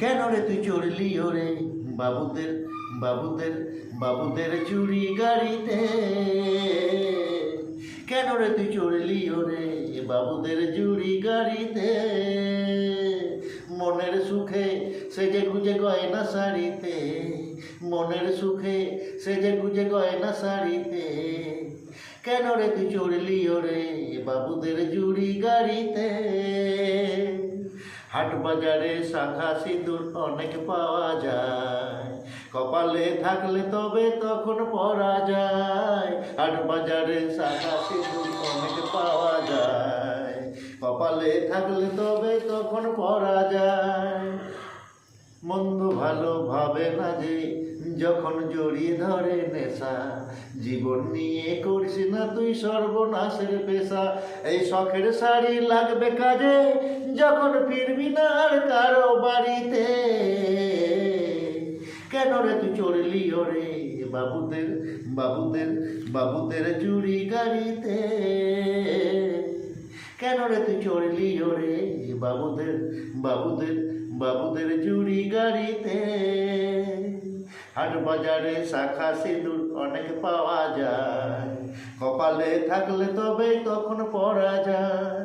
কেন রে তুই চড়লি ওরে বাবুদের বাবুদের বাবুদের চুরি গাড়িতে? কেন রে তুই চড়লি ওরে বাবুদের চুরি গাড়িতে? মনের সুখে সেজে গুজে গয়না শাড়িতে, মনের সুখে সেজে গুজে গয়না শাড়িতে। কেন রে তুই চড়লি ওরে বাবুদের জুড়ি গাড়িতে? হাট বাজারে শাখা সিঁদুর অনেক পাওয়া যায়, কপালে থাকলে তবে তখন পরা যায়। হাট বাজারে শাখা সিঁদুর অনেক পাওয়া যায়, কপালে থাকলে তবে তখন পরা যায়। মন্দ ভালো ভাবে না যে যখন জড়িয়ে ধরে নেশা, জীবন নিয়ে করিস না তুই সর্বনাশের পেশা। এই শখের শাড়ি লাগবে কাজে যখন ফিরবি না আর কারো বাড়িতে। কেন রে তুই চড়লি ওরে বাবুদের বাবুদের বাবুদের চুরি গাড়িতে? কেন রে তুই চড়লি ওরে বাবুদের বাবুদের বাবুদের চুরি গাড়িতে? হাট বাজারে শাখা সিঁদুর অনেক পাওয়া যায়, কপালে থাকলে তবে তখন পরা যায়।